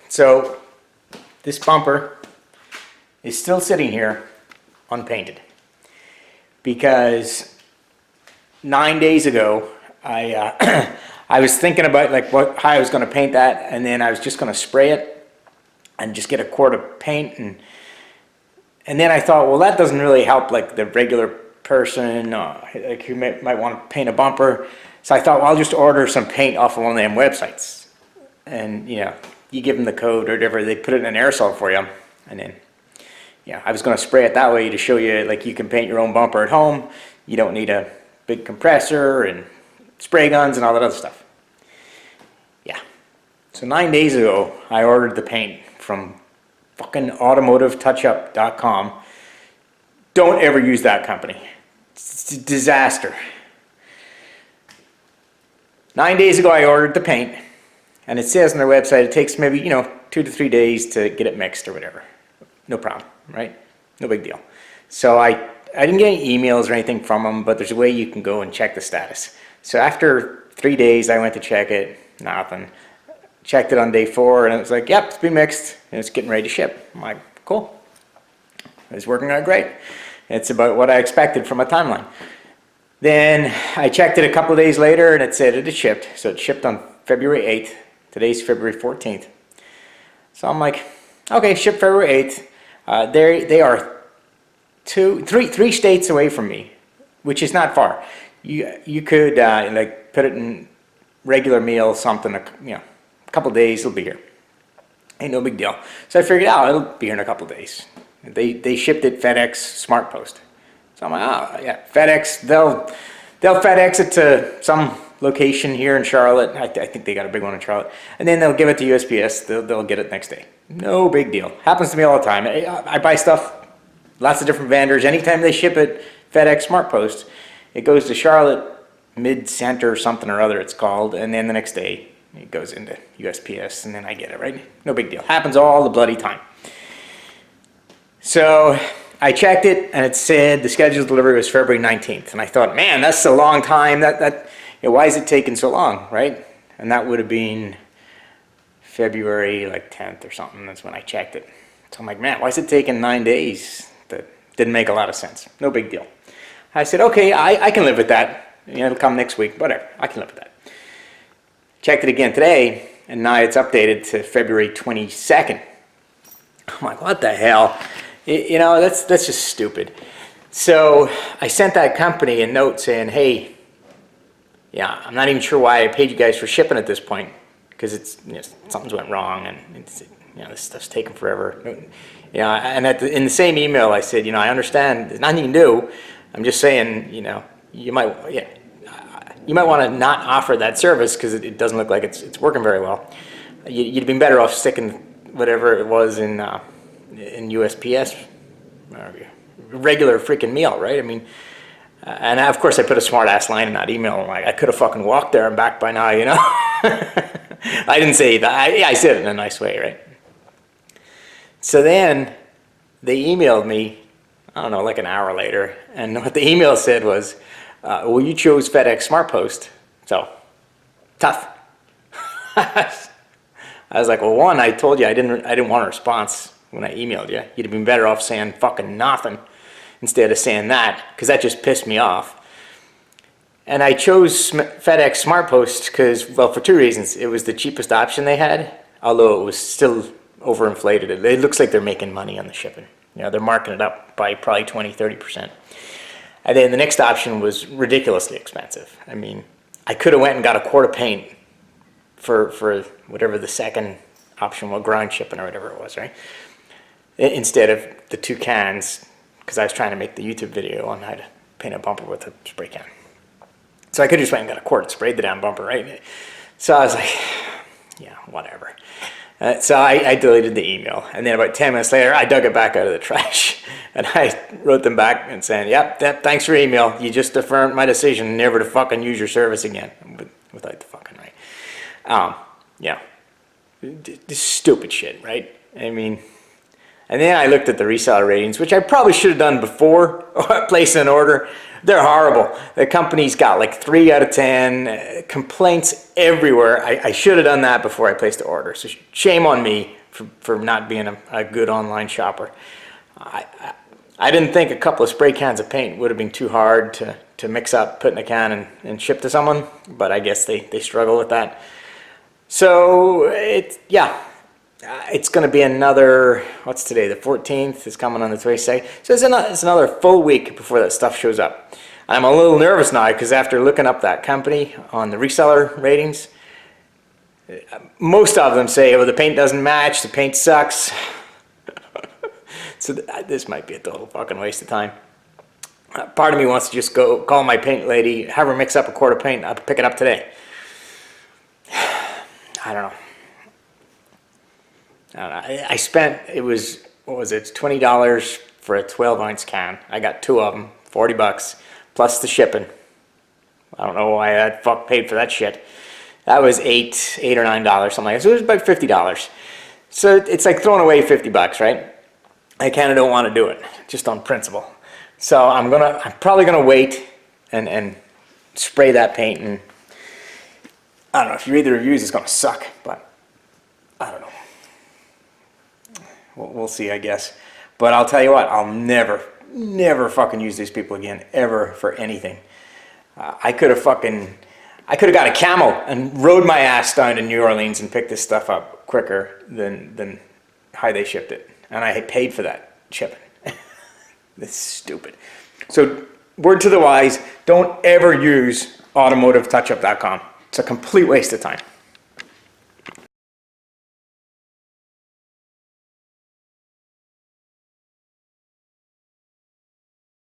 So this bumper is still sitting here unpainted because 9 days ago I I was thinking about like how I was going to paint that, and then I was just going to spray it and just get a quart of paint, and then I thought, well, that doesn't really help like the regular person like who might want to paint a bumper. So I thought, well, I'll just order some paint off of one of them websites, and you give them the code or whatever, they put it in an aerosol for you, and then I was going to spray it that way to show you like you can paint your own bumper at home. You don't need a big compressor and spray guns and all that other stuff. Yeah. So 9 days ago, I ordered the paint from fucking automotivetouchup.com. Don't ever use that company. It's a disaster. 9 days ago, I ordered the paint, and it says on their website it takes maybe 2 to 3 days to get it mixed or whatever. No problem, right? No big deal. So I didn't get any emails or anything from them, but there's a way you can go and check the status. So after 3 days, I went to check it, nothing. Checked it on day 4, and it was like, yep, it's been mixed, and it's getting ready to ship. I'm like, cool. It's working out great. It's about what I expected from a timeline. Then I checked it a couple of days later, and it said it had shipped. So it shipped on February 8th. Today's February 14th. So I'm like, okay, shipped February 8th. They are 3 states away from me, which is not far. You could like put it in regular mail, something, a couple of days, it'll be here. Ain't no big deal. So I figured out it'll be here in a couple of days. They shipped it FedEx SmartPost. So I'm like, oh yeah, FedEx, they'll FedEx it to some location here in Charlotte. I think they got a big one in Charlotte. And then they'll give it to USPS. They'll get it next day. No big deal. Happens to me all the time. I buy stuff, lots of different vendors. Anytime they ship it, FedEx SmartPost, it goes to Charlotte Mid-Center something or other it's called, and then the next day it goes into USPS, and then I get it, right? No big deal. Happens all the bloody time. So I checked it, and it said the scheduled delivery was February 19th, and I thought, man, that's a long time. Why is it taking so long, right? And that would have been February like 10th or something. That's when I checked it. So I'm like, man, why is it taking 9 days? That didn't make a lot of sense. No big deal. I said, okay, I can live with that. It'll come next week, whatever. I can live with that. Checked it again today, and now it's updated to February 22nd. I'm like, what the hell? That's just stupid. So I sent that company a note saying, hey, I'm not even sure why I paid you guys for shipping at this point, because it's something's went wrong, and this stuff's taking forever. And in the same email I said, I understand there's nothing you can do. I'm just saying, you might want to not offer that service because it doesn't look like it's working very well. You'd been better off sticking whatever it was in USPS, regular freaking mail, right? I mean, and of course I put a smart ass line in that email. Like, I could have fucking walked there and back by now, I didn't say that. I said it in a nice way, right? So then they emailed me, I don't know, like an hour later, and what the email said was, well, you chose FedEx SmartPost, so tough. I was like, well, one, I told you I didn't want a response when I emailed you. You'd have been better off saying fucking nothing instead of saying that, because that just pissed me off. And I chose FedEx SmartPost because, well, for 2 reasons. It was the cheapest option they had, although it was still overinflated. It looks like they're making money on the shipping. They're marking it up by probably 20-30%. And then the next option was ridiculously expensive. I mean, I could have went and got a quart of paint for whatever the second option was, ground shipping or whatever it was, right? Instead of the 2 cans, because I was trying to make the YouTube video on how to paint a bumper with a spray can. So I could have just went and got a quart and sprayed the damn bumper, right? So I was like, whatever. So I deleted the email, and then about 10 minutes later, I dug it back out of the trash, and I wrote them back and saying, yep, thanks for your email. You just affirmed my decision never to fucking use your service again, without the fucking right. This stupid shit, right? I mean, and then I looked at the reseller ratings, which I probably should have done before placing an order. They're horrible. The company's got like 3 out of 10, complaints everywhere. I should have done that before I placed the order. So shame on me. for not being a good online shopper. I didn't think a couple of spray cans of paint would have been too hard to mix up, put in a can, and ship to someone, but I guess they struggle with that. So it's going to be another, what's today, the 14th, is coming on the 22nd. So it's another full week before that stuff shows up. I'm a little nervous now because after looking up that company on the reseller ratings, most of them say, oh, the paint doesn't match, the paint sucks. So this might be a total fucking waste of time. Part of me wants to just go call my paint lady, have her mix up a quart of paint, I'll pick it up today. I don't know. I spent, it was, what was it, $20 for a 12-ounce can. I got 2 of them, $40, plus the shipping. I don't know why I paid for that shit. That was $8 or $9, something like that. So it was about $50. So it's like throwing away $50, right? I kind of don't want to do it, just on principle. So I'm probably gonna wait and spray that paint, and I don't know, if you read the reviews, it's gonna suck, but I don't know. We'll see, I guess. But I'll tell you what, I'll never fucking use these people again, ever, for anything. I could have got a camel and rode my ass down to New Orleans and picked this stuff up quicker than how they shipped it. And I had paid for that shipping. This is stupid. So, word to the wise, don't ever use automotivetouchup.com. It's a complete waste of time.